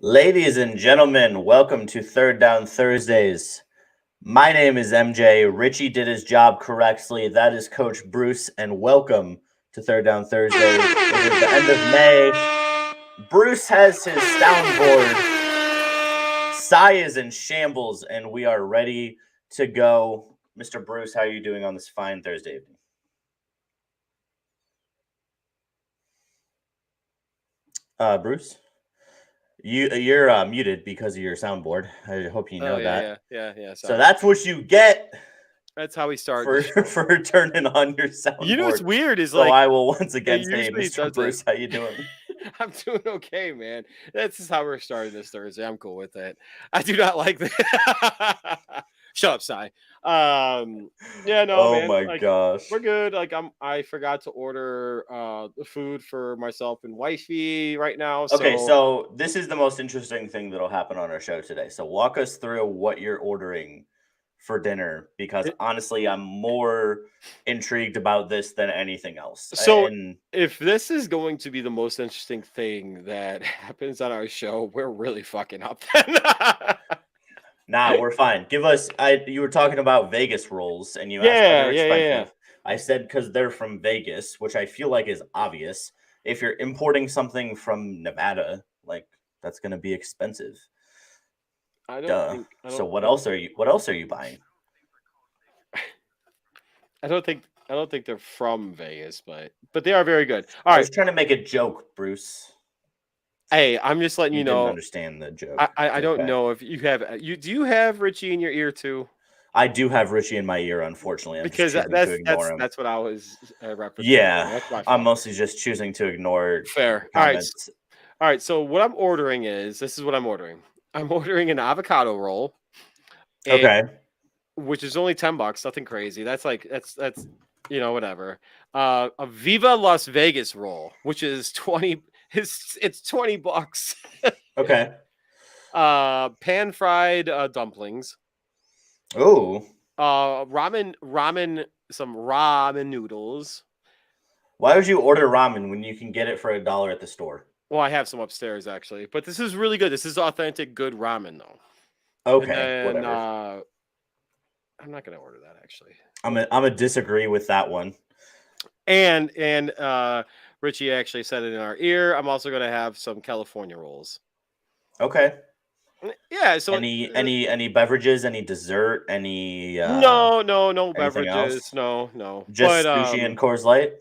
Ladies and gentlemen, welcome to Third Down Thursdays. My name is MJ. Richie did his job correctly. That is Coach Bruce, and welcome to Third Down Thursdays. It is the end of May. Bruce has his soundboard. Cy is in shambles, and we are ready to go. Mr. Bruce, how are you doing on this fine Thursday evening? Bruce? You're muted because of your soundboard. I hope you know that. Yeah. So Sorry. that's what you get That's how we start. for turning on your soundboard. You know what's weird is So I will once again say, usually Mr. does Bruce, it. how you doing? I'm doing okay, man. That's just how we're starting this Thursday. I'm cool with it. I do not like that. Shut up, Cy. Yeah, no, Oh man. my gosh. We're good. I forgot to order the food for myself and wifey right now. Okay, so this is the most interesting thing that'll happen on our show today. So walk us through what you're ordering for dinner, because honestly, I'm more intrigued about this than anything else. And if this is going to be the most interesting thing that happens on our show, we're really fucking up then. nah, we're fine. You were talking about Vegas rolls and you asked why they're expensive. I said because they're from Vegas, which I feel like is obvious. If you're importing something from Nevada, like that's gonna be expensive. So what else are you buying? I don't think they're from Vegas, but they are very good. All I right. was trying to make a joke, Bruce. Hey, I'm just letting you know. Didn't understand the joke. I don't know if you have do you have Richie in your ear too? I do have Richie in my ear, unfortunately. I'm because just choosing to ignore him. That's what I was referencing. Yeah, I'm mostly just choosing to ignore fair comments. All right. So what I'm ordering this is what I'm ordering. I'm ordering an avocado roll. Okay. Which is only $10, nothing crazy. That's whatever. A Viva Las Vegas roll, which is 20. It's $20. Okay. Pan fried dumplings. Oh. Some ramen noodles. Why would you order ramen when you can get it for $1 at the store? Well, I have some upstairs actually, but this is really good. This is authentic, good ramen though. Okay, whatever. I'm not gonna order that actually. I'm gonna disagree with that one. And Richie actually said it in our ear. I'm also gonna have some California rolls. Okay. Yeah. So any beverages, any dessert, any no beverages, else? no. Just sushi and Coors Light.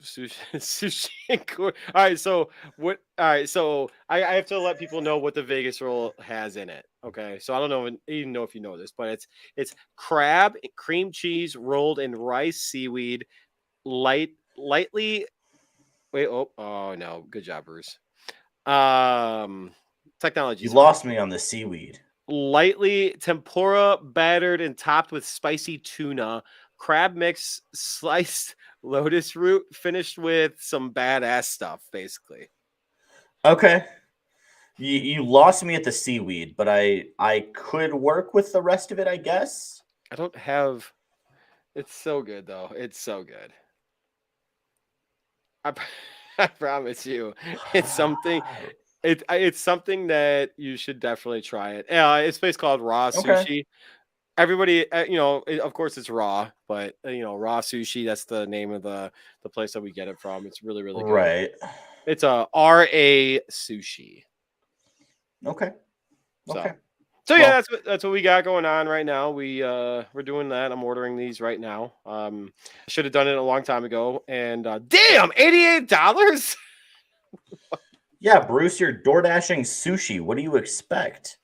Sushi and Coors. All right. So what? All right. So I have to let people know what the Vegas roll has in it. Okay. So I don't even know if you know this, but it's crab, cream cheese rolled in rice, seaweed, lightly. Wait. Oh no. Good job, Bruce. Technology. You lost me on the seaweed. Lightly tempura, battered and topped with spicy tuna, crab mix, sliced lotus root, finished with some badass stuff, basically. Okay. You lost me at the seaweed, but I could work with the rest of it, I guess. I don't have. It's so good though. It's so good. I promise you, it's something. It's something that you should definitely try it. It's a place called Raw Sushi. Everybody, of course it's raw, but Raw Sushi. That's the name of the place that we get it from. It's really, really good. Right. It's a RA Sushi. Okay. So yeah, that's what we got going on right now. We're doing that. I'm ordering these right now. Should have done it a long time ago. And damn, $88. Yeah, Bruce, you're door dashing sushi. What do you expect?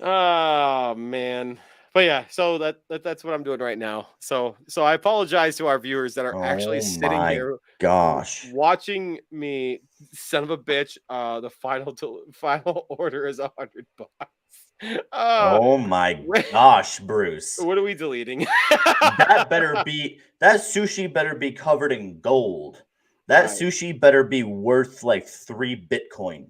Oh man. But yeah, so that's what I'm doing right now. So I apologize to our viewers that are actually sitting here watching me, son of a bitch. The final order is $100. Oh my gosh, Bruce. What are we deleting? that sushi better be covered in gold. That sushi better be worth like 3 Bitcoin.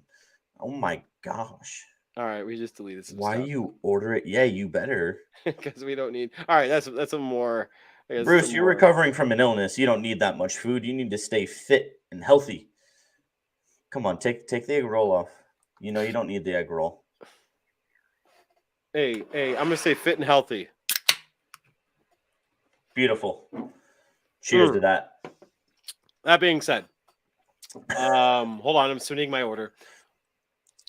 Oh my gosh. All right, we just deleted some Why stuff. you order it? Yeah, you better. Because we don't need. All right, that's a more. Bruce, you're recovering from an illness. You don't need that much food. You need to stay fit and healthy. Come on, take the egg roll off. You know, you don't need the egg roll. Hey, I'm gonna say fit and healthy. Beautiful. Cheers to that. That being said, hold on, I'm submitting my order.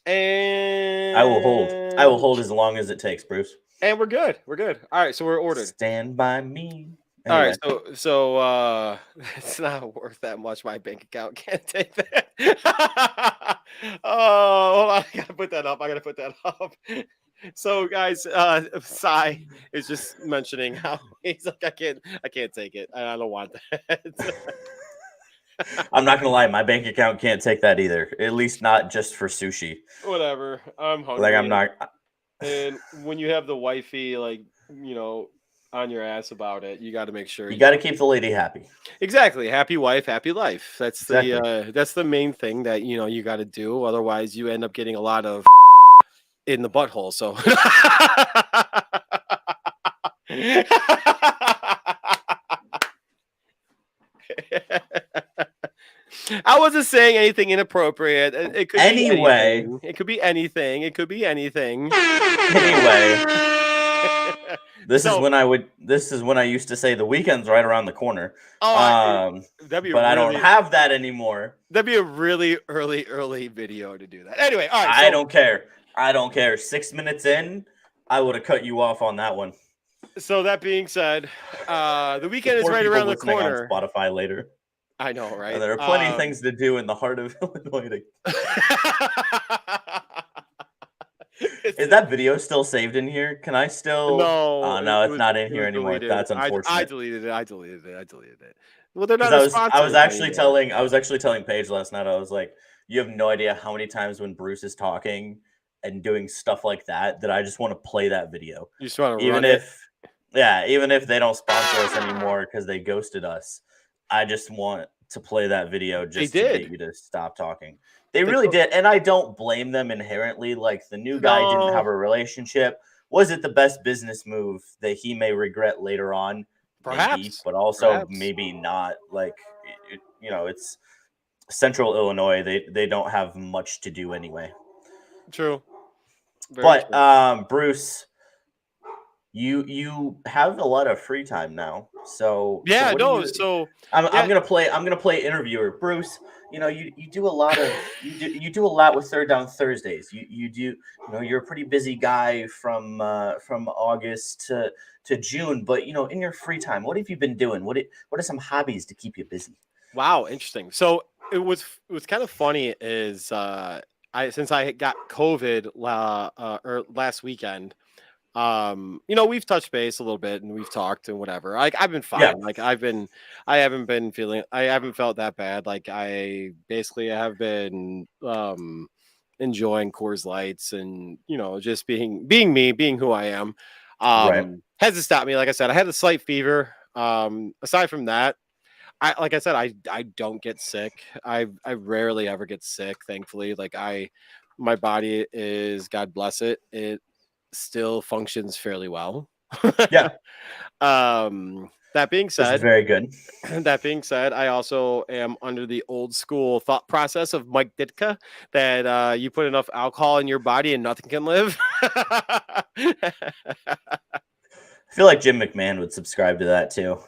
And I will hold as long as it takes, Bruce. And we're good. All right, so we're ordered. Stand by me. Anyway. All right, so it's not worth that much. My bank account can't take that. Oh, hold on, I gotta put that up. So guys, Sai is just mentioning how he's like, I can't take it. I don't want that. I'm not gonna lie, my bank account can't take that either. At least not just for sushi. Whatever. I'm hungry. Like I'm not. And when you have the wifey, like, you know, on your ass about it, you got to make sure you got to keep the lady happy. Exactly. Happy wife, happy life. That's the main thing that, you know, you got to do. Otherwise, you end up getting a lot of in the butthole. So. I wasn't saying anything inappropriate. It could anyway. It could be anything. Anyway. This is when I used to say the weekend's right around the corner. That'd be but I don't have that anymore. That'd be a really early video to do that. Anyway, all right. I don't care. 6 minutes in, I would have cut you off on that one. So that being said, the weekend is right around the corner. On Spotify later. I know, right? And there are plenty of things to do in the heart of Illinois. Is that video still saved in here? Can I still? No. No, it's not in here anymore. Deleted. That's unfortunate. I deleted it. Well, they're not. I was actually telling Paige last night. I was like, you have no idea how many times when Bruce is talking and doing stuff like that I just want to play that video. You just want to even if they don't sponsor us anymore because they ghosted us. I just want to play that video just to get you to stop talking. They really did, and I don't blame them inherently. Like, the new guy didn't have a relationship. Was it the best business move that he may regret later on? Perhaps. Maybe, but also maybe not. Like, you know, it's Central Illinois. They don't have much to do anyway. True. But Bruce, you have a lot of free time now. So I'm gonna play interviewer. Bruce, you know, you do a lot of you do a lot with Third Down Thursdays. You're a pretty busy guy from August to June, but you know, in your free time, what have you been doing? What are some hobbies to keep you busy? Wow, interesting. So it was kind of funny is since I got COVID last weekend. You know, we've touched base a little bit and we've talked and whatever. Like, I've been fine. Yeah. Like, I haven't felt that bad. Like, I basically have been enjoying Coors Lights and, you know, just being me, being who I am. Hasn't stopped me. Like I said, I had a slight fever. Aside from that, I don't get sick. I rarely ever get sick, thankfully. Like, my body is, God bless it, it still functions fairly well. Yeah. That being said, very good. That being said, I also am under the old school thought process of Mike Ditka that you put enough alcohol in your body and nothing can live. I feel like Jim McMahon would subscribe to that too.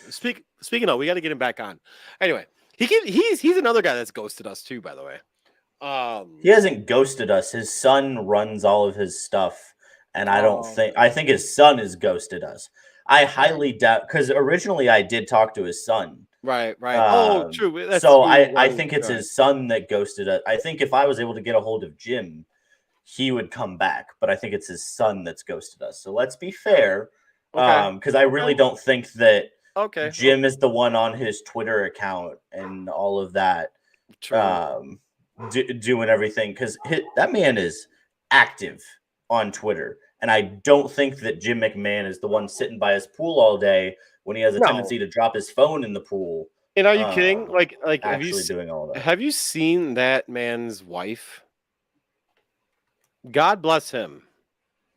Speaking of, we got to get him back on. Anyway, he's another guy that's ghosted us too, by the way. He hasn't ghosted us. His son runs all of his stuff, and I think his son has ghosted us. I highly doubt, because originally I did talk to his son. Right. True. I think it's his son that ghosted us. I think if I was able to get a hold of Jim, he would come back, but I think it's his son that's ghosted us. So let's be fair, because I really don't think that Jim is the one on his Twitter account and all of that. True. Doing everything, because that man is active on Twitter, and I don't think that Jim McMahon is the one sitting by his pool all day when he has a tendency to drop his phone in the pool. And are you kidding? Like actually doing all of that. Have you seen that man's wife? God bless him.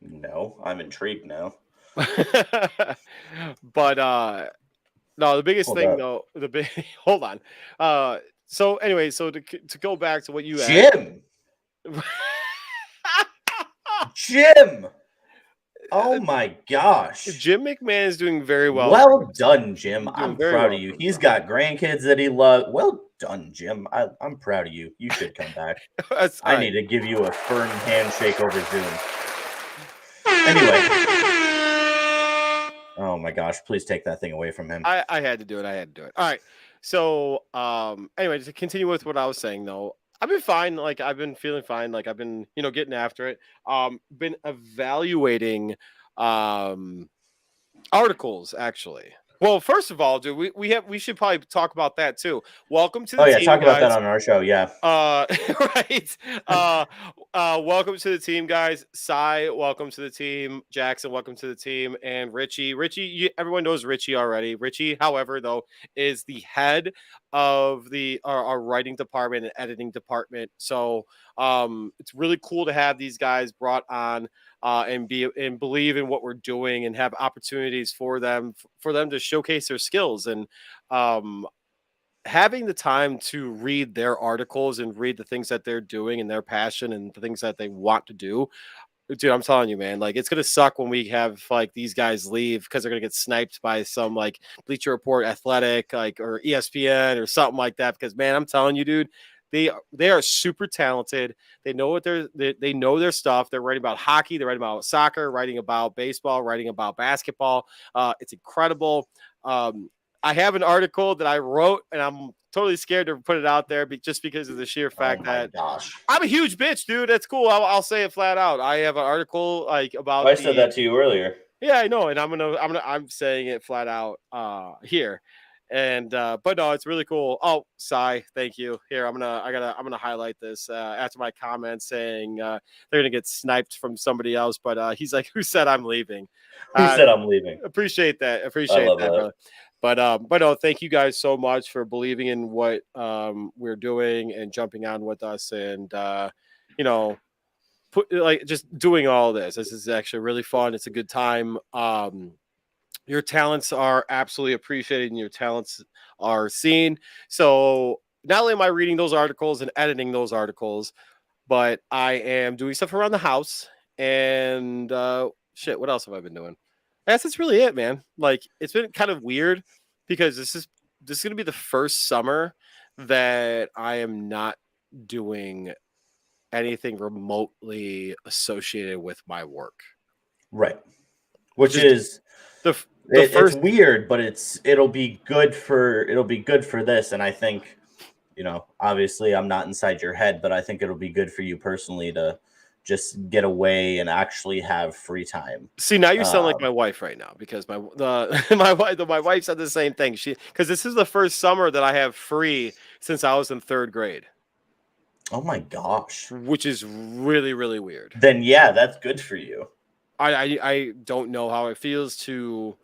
No, I'm intrigued now. But no, the biggest thing though, hold on. So anyway, so to go back to what you Jim. Jim. Oh my gosh. Jim McMahon is doing very well. Well done, Jim. He's doing I'm very proud well of you. for He's himself. got grandkids that he loves. Well done, Jim. I'm proud of you. You should come back. That's I all need right. to give you a firm handshake over Zoom. Anyway. Oh my gosh, please take that thing away from him. I had to do it. I had to do it. All right. So anyway, to continue with what I was saying though, I've been fine. Like I've been feeling fine. Like I've been, getting after it. Been evaluating articles actually. Well, first of all, dude, we should probably talk about that too. Welcome to the Oh yeah, team, talk about that guys. on our show. Yeah. Right. Welcome to the team, guys. Cy, welcome to the team. Jackson, welcome to the team. And Richie, everyone knows Richie already. Richie, however, though, is the head of our writing department and editing department. So it's really cool to have these guys brought on and believe in what we're doing and have opportunities for them to showcase their skills. And having the time to read their articles and read the things that they're doing and their passion and the things that they want to do. Dude, I'm telling you, man, like it's gonna suck when we have like these guys leave because they're gonna get sniped by some like Bleacher Report, Athletic, like or ESPN or something like that. Because man, I'm telling you, dude, they are super talented. They know what they know their stuff. They're writing about hockey, they're writing about soccer, writing about baseball, writing about basketball. It's incredible. I have an article that I wrote, and I'm totally scared to put it out there just because of the sheer fact Oh my that gosh. I'm a huge bitch, dude. That's cool. I'll say it flat out. I have an article like about I said that to you earlier. Yeah, I know, and I'm saying it flat out here. And but no, it's really cool. Oh, Cy, thank you. Here, I'm gonna highlight this after my comment saying they're gonna get sniped from somebody else. But he's like, who said I'm leaving? Who said I'm leaving? Appreciate that. I Appreciate love that, that. brother. But no, thank you guys so much for believing in what we're doing and jumping on with us and just doing all this. This is actually really fun. It's a good time. Your talents are absolutely appreciated and your talents are seen. So not only am I reading those articles and editing those articles, but I am doing stuff around the house and shit. What else have I been doing? That's really it, man. Like it's been kind of weird because this is going to be the first summer that I am not doing anything remotely associated with my work. Right. Which is it's weird, but it'll be good for this. And I think, obviously I'm not inside your head, but I think it'll be good for you personally to just get away and actually have free time. See, now you sound like my wife right now because my wife said the same thing. Because this is the first summer that I have free since I was in 3rd grade. Oh my gosh. Which is really, really weird. Then yeah, that's good for you. I don't know how it feels to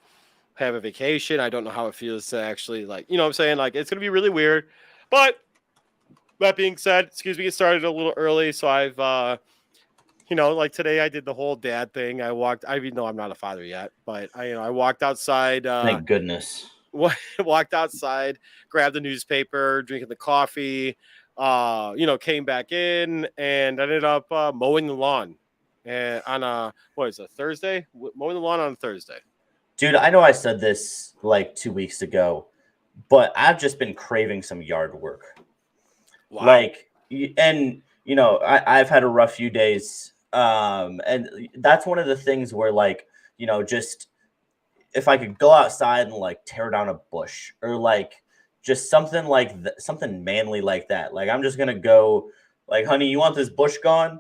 have a vacation. I don't know how it feels to actually what I'm saying? Like it's gonna be really weird. But that being said, excuse me, it started a little early, so I've like today I did the whole dad thing. I even though I'm not a father yet, but I walked outside. Thank goodness. Walked outside, grabbed the newspaper, drinking the coffee, came back in and ended up mowing the lawn. And on a Thursday? Mowing the lawn on Thursday. Dude, I know I said this like 2 weeks ago, but I've just been craving some yard work. Wow. I've had a rough few days. And that's one of the things where just if I could go outside and tear down a bush or just something something manly like that. Like I'm just going to go honey, you want this bush gone?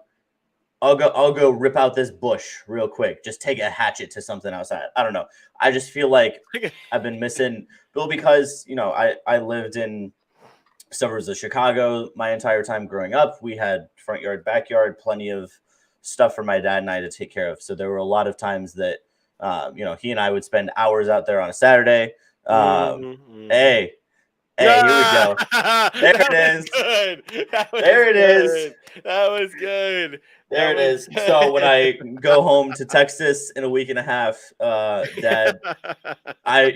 I'll go rip out this bush real quick. Just take a hatchet to something outside. I don't know. I just feel like I've been missing because, I lived in suburbs of Chicago my entire time growing up. We had front yard, backyard, plenty of stuff for my dad and I to take care of. So there were a lot of times that, he and I would spend hours out there on a Saturday. Hey, here we go. There it is. There it is. That was good. There it is. So when I go home to Texas in a week and a half, Dad,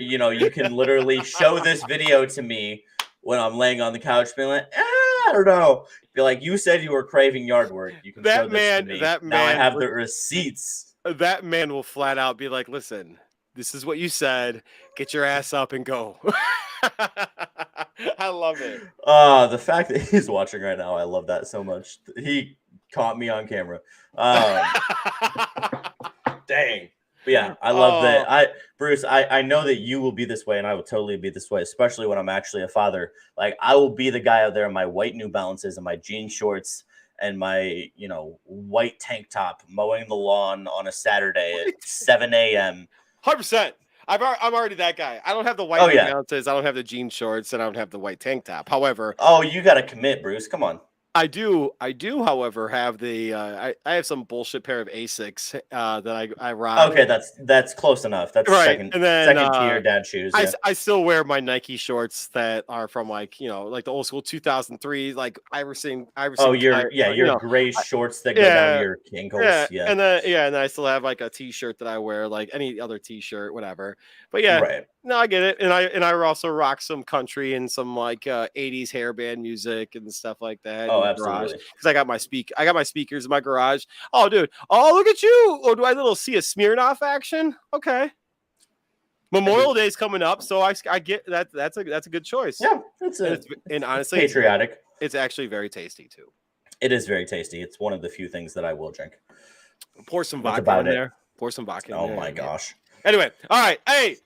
you can literally show this video to me when I'm laying on the couch being like, I don't know. Be like, you said you were craving yard work. You can show this to me. Now I have the receipts. That man will flat out be like, listen, this is what you said. Get your ass up and go. I love it. The fact that he's watching right now, I love that so much. He caught me on camera. Dang. But yeah, I love that. Bruce, I know that you will be this way, and I will totally be this way, especially when I'm actually a father. Like, I will be the guy out there in my white New Balances and my jean shorts and my, white tank top, mowing the lawn on a Saturday at 7 a.m. 100%. I'm already that guy. I don't have the white New Balances. I don't have the jean shorts, and I don't have the white tank top. However, you got to commit, Bruce. Come on. I do, however, have the I have some bullshit pair of Asics that I rock. Okay, that's close enough. That's right. second tier dad shoes. Yeah. I still wear my Nike shorts that are from like the old school 2003 like Iverson. Oh, your gray shorts that go down to your ankles. Yeah. And then I still have like a t-shirt that I wear like any other t-shirt, whatever. But yeah, right. No, I get it. And I also rock some country and some like 80s hairband music and stuff like that. Oh, absolutely. Because I got my speakers in my garage. Oh, dude. Oh, look at you. Oh, do I see a Smirnoff action? Okay. Memorial Day is coming up, so I get that. That's a good choice. Yeah, and honestly, patriotic. It's actually very tasty too. It is very tasty. It's one of the few things that I will drink. Pour some vodka in there. Pour some vodka in there. Oh my gosh. Anyway, all right. Hey,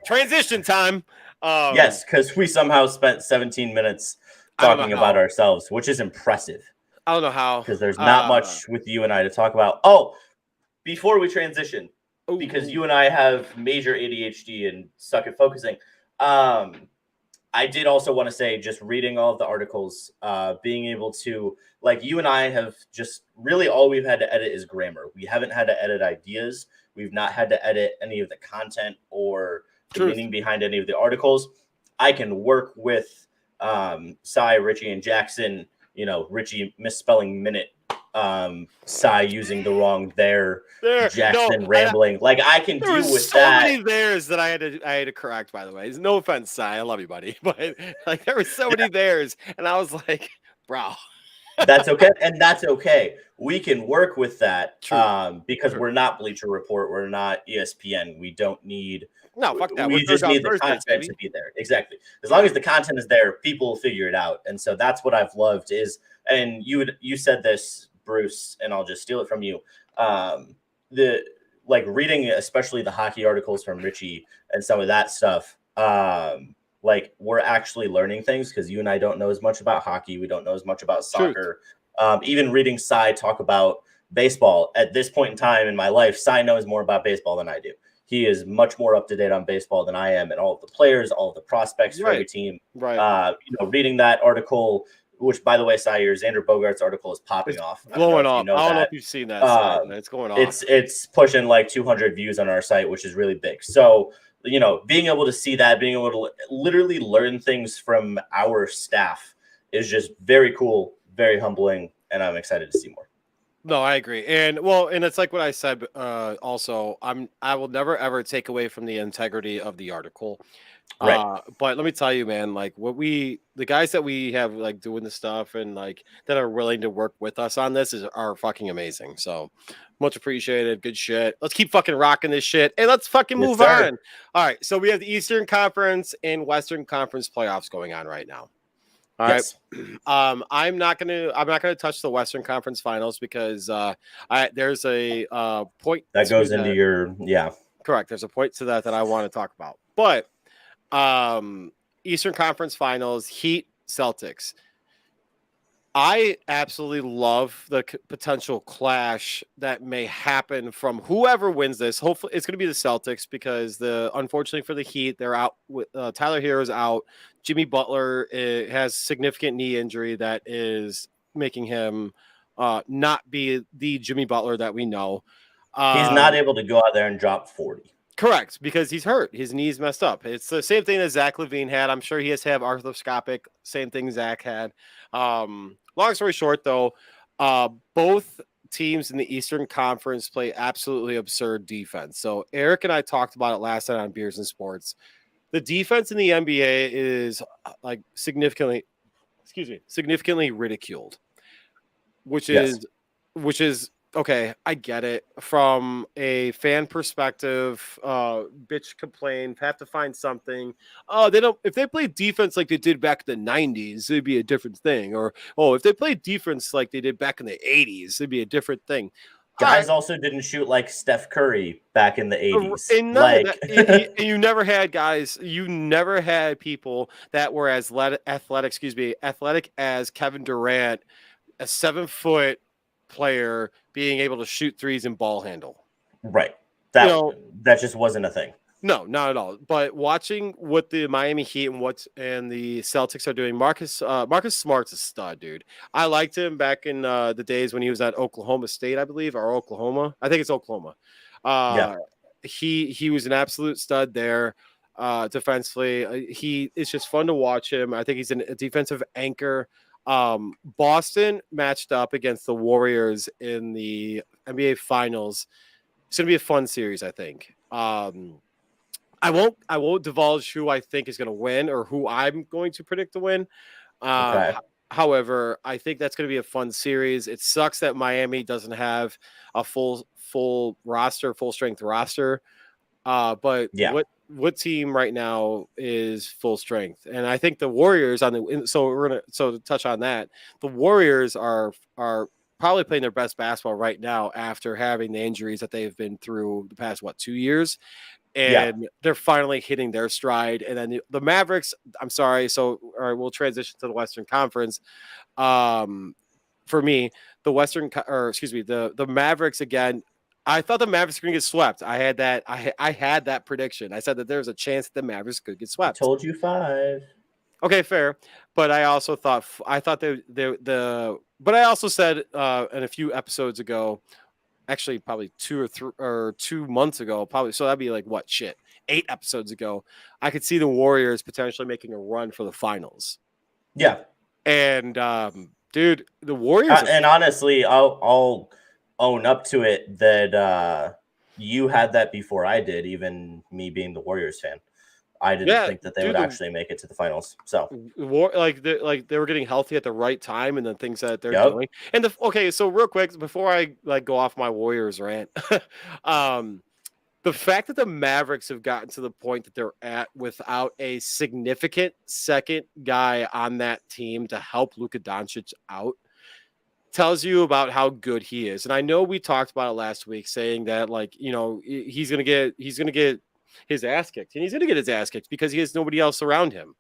transition time. Yes, because we somehow spent 17 minutes talking about ourselves, which is impressive. I don't know how. Because there's not much with you and I to talk about. Oh, before we transition, because you and I have major ADHD and suck at focusing, I did also want to say, just reading all of the articles, being able to, like, you and I have just really all we've had to edit is grammar. We haven't had to edit ideas. We've not had to edit any of the content or the meaning behind any of the articles. I can work with Cy, Richie, and Jackson. Richie misspelling minute, Cy using the wrong there Jackson rambling. I can deal with that. So many there's that I had to correct, by the way. No offense, Cy. I love you, buddy. But there were so many there's, and I was like, bro. That's okay. And that's okay. We can work with that because we're not Bleacher Report. We're not ESPN. We don't need. No, fuck that. We just need the content to be there. Exactly. As long as the content is there, people will figure it out. And so that's what I've loved is, and you said this, Bruce, and I'll just steal it from you. Reading, especially the hockey articles from Richie and some of that stuff. We're actually learning things because you and I don't know as much about hockey. We don't know as much about soccer. Even reading Cy talk about baseball at this point in time in my life, Cy knows more about baseball than I do. He is much more up to date on baseball than I am, and all of the players, all of the prospects for every team. Right. Reading that article, which, by the way, Cy, your Xander Bogaerts article is popping off. Blowing off. I don't know if you've seen that. It's going off. It's pushing like 200 views on our site, which is really big. So, being able to see that, being able to literally learn things from our staff is just very cool, very humbling, and I'm excited to see more. No, I agree. And it's like what I said. Also, I will never ever take away from the integrity of the article. Right. But let me tell you, man, like the guys that we have like doing this stuff and like that are willing to work with us on this are fucking amazing. So much appreciated. Good shit. Let's keep fucking rocking this shit and let's fucking move on. All right. So we have the Eastern Conference and Western Conference playoffs going on right now. All right. I'm not gonna touch the Western Conference Finals because there's a point that goes into your correct. There's a point to that I want to talk about, but Eastern Conference Finals, Heat, Celtics. I absolutely love the potential clash that may happen from whoever wins this. Hopefully, it's going to be the Celtics because unfortunately for the Heat, they're out. With Tyler Hero's out. Jimmy Butler has significant knee injury that is making him not be the Jimmy Butler that we know. He's not able to go out there and drop 40. Correct, because he's hurt. His knee's messed up. It's the same thing that Zach LaVine had. I'm sure he has to have arthroscopic. Same thing Zach had. Long story short, though, both teams in the Eastern Conference play absolutely absurd defense. So Eric and I talked about it last night on Beers and Sports. The defense in the NBA is like significantly significantly ridiculed, which Yes. is okay. I get it from a fan perspective. Bitch complain, have to find something. Oh, they don't. If they play defense like they did back in the '90s, it'd be a different thing. Or if they play defense like they did back in the '80s, it'd be a different thing. All right. Guys also didn't shoot like Steph Curry back in the 80s. And none of Like, that. You never had guys. You never had people that were as athletic as Kevin Durant, a 7-foot player being able to shoot threes and ball handle. right. You know, That just wasn't a thing. no, not at all. But watching what the Miami Heat and the Celtics are doing, Marcus Smart's a stud, dude. I liked him back in the days when he was at Oklahoma State, I believe, or Oklahoma. I think it's Oklahoma. Yeah. He was an absolute stud there. Defensively, it's just fun to watch him. I think he's a defensive anchor. Boston matched up against the Warriors in the NBA Finals. It's gonna be a fun series, I think. I won't divulge who I think is going to win or who I'm going to predict to win. Okay. However, I think that's going to be a fun series. It sucks that Miami doesn't have a full strength roster. But Yeah. what team right now is full strength? And I think the Warriors to touch on that, the Warriors are probably playing their best basketball right now after having the injuries that they've been through the past 2 years. And they're finally hitting their stride. And then the Mavericks, I'm sorry. So, all right, we'll transition to the Western Conference. For me, the Mavericks again. I thought the Mavericks were going to get swept. I had that prediction. I said that there's a chance that the Mavericks could get swept. I told you 5. Okay, fair. But I also thought but I also said in a few episodes ago, actually probably 2 months ago, probably. So that'd be like 8 episodes ago. I could see the Warriors potentially making a run for the finals. Yeah. And dude, the Warriors. And honestly, I'll own up to it that you had that before I did, even me being the Warriors fan. I didn't think that they would actually make it to the finals. So they were getting healthy at the right time, and the things that they're doing. And so real quick before I go off my Warriors rant, the fact that the Mavericks have gotten to the point that they're at without a significant second guy on that team to help Luka Doncic out tells you about how good he is. And I know we talked about it last week, saying that he's gonna get his ass kicked, and he's going to get his ass kicked because he has nobody else around him.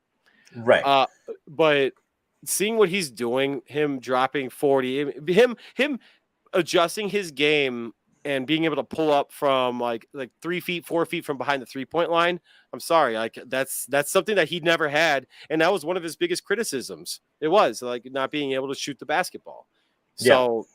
Right. But seeing what he's doing, him dropping 40, him adjusting his game and being able to pull up from like 3 feet, 4 feet from behind the 3-point line. I'm sorry. That's something that he never had. And that was one of his biggest criticisms. It was not being able to shoot the basketball. So,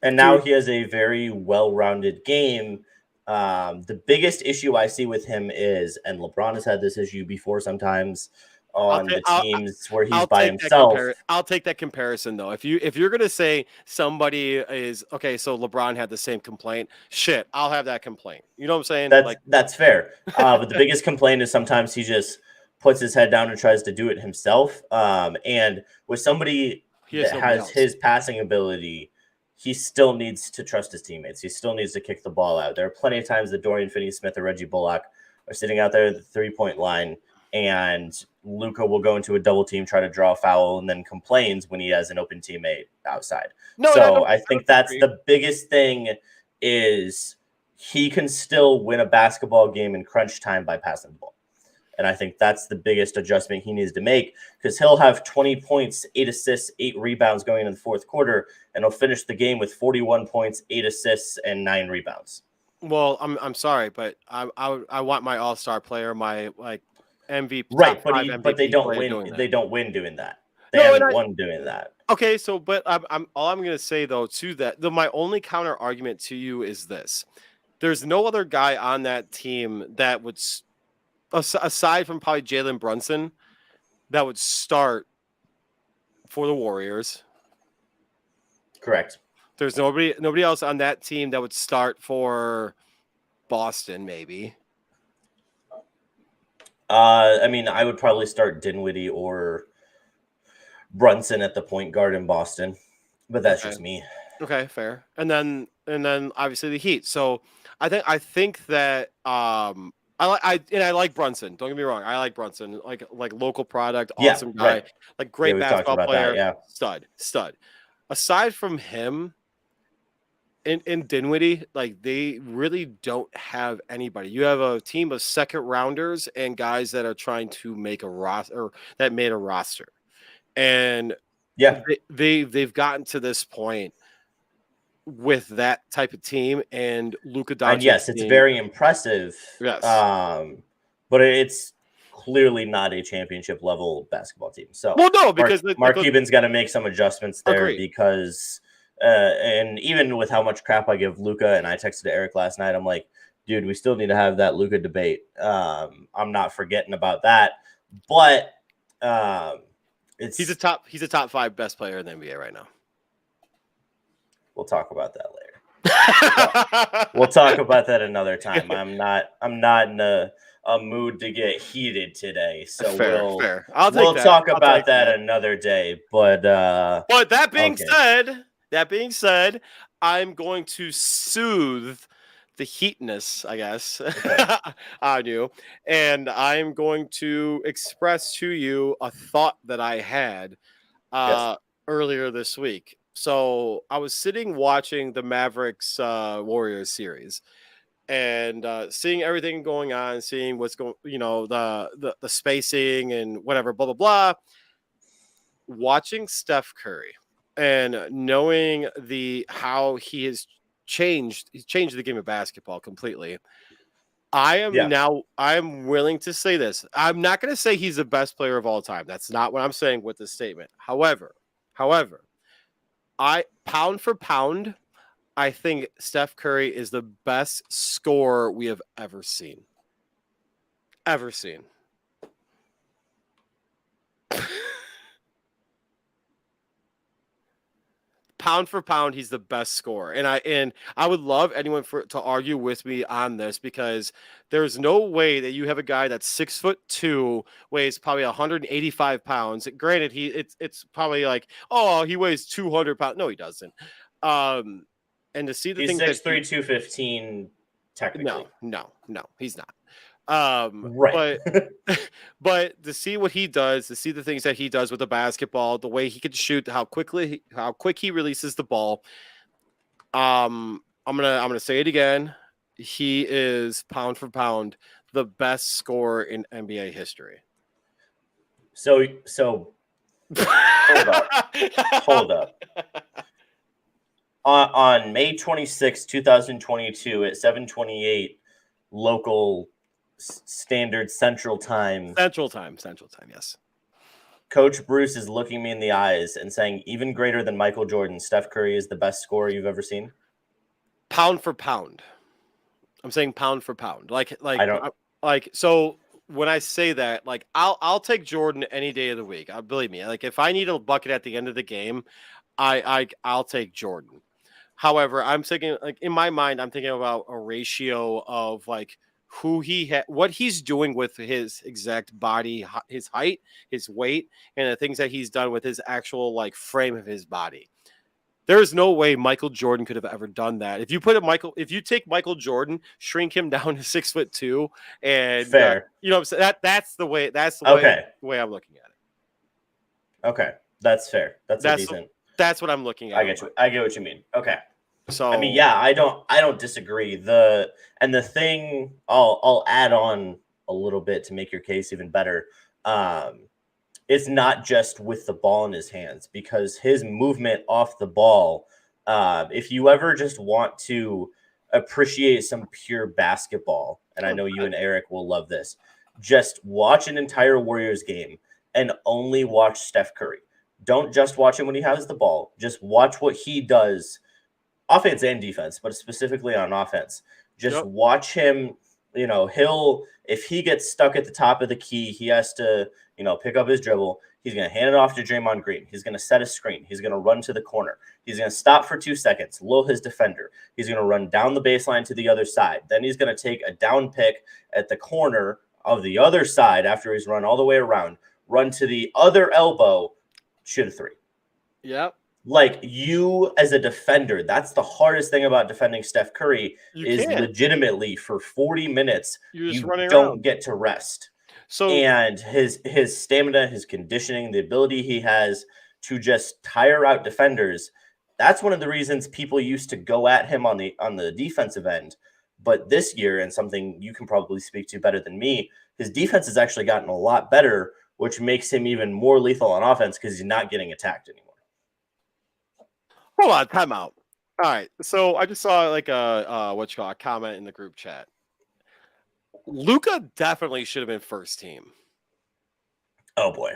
and now he has a very well-rounded game. The biggest issue I see with him is, and LeBron has had this issue before sometimes on the teams where he's by himself. I'll take that comparison though. If you're gonna say somebody is okay, so LeBron had the same complaint. Shit, I'll have that complaint. You know what I'm saying? That's fair. But the biggest complaint is sometimes he just puts his head down and tries to do it himself. And with somebody that has his passing ability, he still needs to trust his teammates. He still needs to kick the ball out. There are plenty of times that Dorian Finney-Smith or Reggie Bullock are sitting out there at the 3-point line, and Luka will go into a double team, try to draw a foul, and then complains when he has an open teammate outside. I think that's the biggest thing is he can still win a basketball game in crunch time by passing the ball. And I think that's the biggest adjustment he needs to make, because he'll have 20 points, 8 assists, 8 rebounds going into the fourth quarter, and he'll finish the game with 41 points, 8 assists, and 9 rebounds. Well, I'm sorry, but I want my all-star player, my MVP. Right, but they don't win. They don't win doing that. They haven't won doing that. Okay, so but I'm all I'm going to say though to that. My only counter argument to you is this: there's no other guy on that team that would. Aside from probably Jalen Brunson, that would start for the Warriors. Correct. There's nobody else on that team that would start for Boston, maybe. I mean, I would probably start Dinwiddie or Brunson at the point guard in Boston, but that's Okay. just me. Okay, fair. And then obviously the Heat. So I think that I like Brunson. Don't get me wrong. I like Brunson. Like local product, Yeah, awesome guy, right. like Yeah, great we've talked basketball about that. player, Yeah. stud. Aside from him in Dinwiddie, like they really don't have anybody. You have a team of second rounders and guys that are trying to make a roster or that made a roster. And Yeah. they've gotten to this point with that type of team and Luka And Doncic yes, it's being very impressive. yes. But it's clearly not a championship level basketball team. So Well, no, Mark Cuban's got to make some adjustments there agreed. because, and even with how much crap I give Luka, and I texted Eric last night, I'm like, dude, we still need to have that Luka debate. I'm not forgetting about that, but it's He's a top 5 best player in the NBA right now. We'll talk about that later. We'll talk about that another time. I'm not in a mood to get heated today, so fair. we'll talk about that another day. But that being said, I'm going to soothe the heatness, I guess, on you, and I'm going to express to you a thought that I had earlier this week. So I was sitting watching the Mavericks Warriors series and seeing everything going on, seeing what's going, the spacing and whatever, blah, blah, blah. Watching Steph Curry and knowing how he's changed the game of basketball completely. I'm willing to say this. I'm not going to say he's the best player of all time. That's not what I'm saying with this statement. However, pound for pound, I think Steph Curry is the best scorer we have ever seen. Pound for pound, he's the best scorer. And I would love anyone to argue with me on this, because there's no way that you have a guy that's 6'2", weighs probably 185 pounds. Granted, it's probably like, oh, he weighs 200 pounds. No, he doesn't. And to see the he's things 6'3", 215 technically. No, he's not. Right. But to see what he does, to see the things that he does with the basketball, the way he can shoot, how quick he releases the ball. I'm gonna say it again. He is pound for pound the best scorer in NBA history. So hold up. On May 26, 2022 at 7:28 local standard Central Time, yes. Coach Bruce is looking me in the eyes and saying, even greater than Michael Jordan, Steph Curry is the best scorer you've ever seen? Pound for pound. I'm saying pound for pound. So when I say that, like I'll take Jordan any day of the week. Believe me. Like if I need a bucket at the end of the game, I'll take Jordan. However, I'm thinking, like in my mind, I'm thinking about a ratio of like who what he's doing with his exact body, his height, his weight, and the things that he's done with his actual like frame of his body. There is no way Michael Jordan could have ever done that. If you take Michael Jordan, shrink him down to 6'2", and fair, that's the way way I'm looking at it. Okay, that's fair. That's decent. That's what I'm looking at. I get what you mean. Okay. So I mean, yeah, I don't disagree. The thing I'll add on a little bit to make your case even better. It's not just with the ball in his hands, because his movement off the ball. If you ever just want to appreciate some pure basketball, and I know you and Eric will love this, just watch an entire Warriors game and only watch Steph Curry. Don't just watch him when he has the ball. Just watch what he does, offense and defense, but specifically on offense. Just watch him. If he gets stuck at the top of the key, he has to, pick up his dribble. He's going to hand it off to Draymond Green. He's going to set a screen. He's going to run to the corner. He's going to stop for 2 seconds, lull his defender. He's going to run down the baseline to the other side. Then he's going to take a down pick at the corner of the other side after he's run all the way around, run to the other elbow, shoot a three. Yep. Like, you as a defender, that's the hardest thing about defending Steph Curry is legitimately for 40 minutes, You're just you running don't around. get to rest. So And his stamina, his conditioning, the ability he has to just tire out defenders, that's one of the reasons people used to go at him on the defensive end. But this year, and something you can probably speak to better than me, his defense has actually gotten a lot better, which makes him even more lethal on offense because he's not getting attacked anymore. hold on, timeout. All right, so I just saw like a comment in the group chat. Luka definitely should have been first team. Oh boy.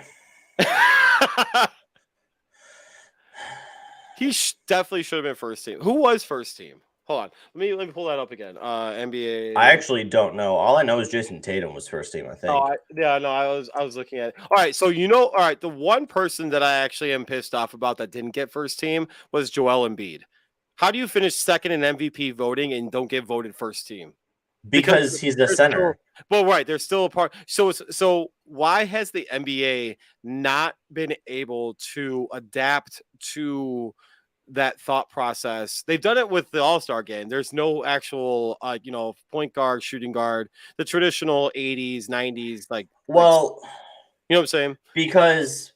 He definitely should have been first team. Who was first team? Hold on. Let me pull that up again. NBA. I actually don't know. All I know is Jason Tatum was first team, I think. I was looking at it. All right, so all right, the one person that I actually am pissed off about that didn't get first team was Joel Embiid. How do you finish second in MVP voting and don't get voted first team? Because he's the center. There's still a part. So why has the NBA not been able to adapt to that thought process? They've done it with the All-Star game. There's no actual, point guard, shooting guard, the traditional 80s, 90s, you know what I'm saying? Because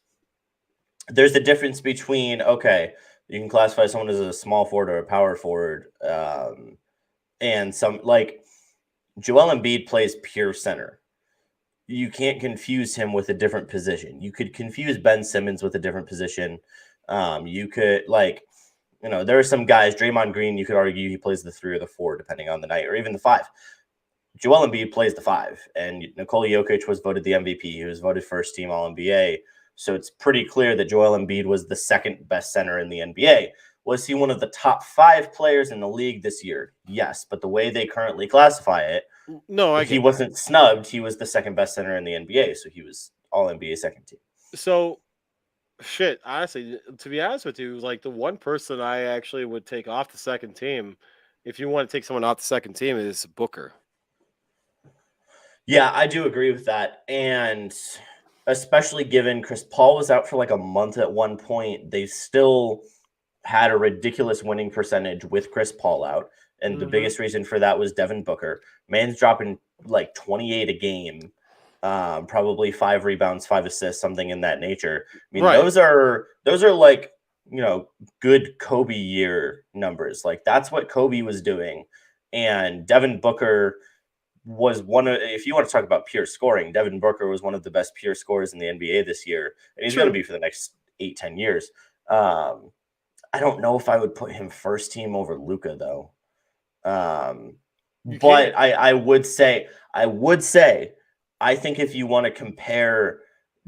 there's a difference between, okay, you can classify someone as a small forward or a power forward, and some, like, Joel Embiid plays pure center. You can't confuse him with a different position. You could confuse Ben Simmons with a different position. You could, there are some guys, Draymond Green, you could argue he plays the 3 or the 4, depending on the night, or even the 5. Joel Embiid plays the 5, and Nikola Jokic was voted the MVP. He was voted first team All-NBA. So it's pretty clear that Joel Embiid was the second best center in the NBA. Was he one of the top 5 players in the league this year? Yes, but the way they currently classify it, he wasn't snubbed. He was the second best center in the NBA, so he was All-NBA second team. So, shit, honestly, to be honest with you, like, the one person I actually would take off the second team, if you want to take someone off the second team, is Booker. Yeah, I do agree with that. And especially given Chris Paul was out for like a month at one point, they still had a ridiculous winning percentage with Chris Paul out. And the biggest reason for that was Devin Booker. Man's dropping like 28 a game, probably 5 rebounds, 5 assists, something in that nature. I mean, those are like, good Kobe year numbers. Like, that's what Kobe was doing. And Devin Booker was if you want to talk about pure scoring, Devin Booker was one of the best pure scorers in the NBA this year. And he's going to be for the next 8-10 years. I don't know if I would put him first team over Luka, though. But I would say, I think if you want to compare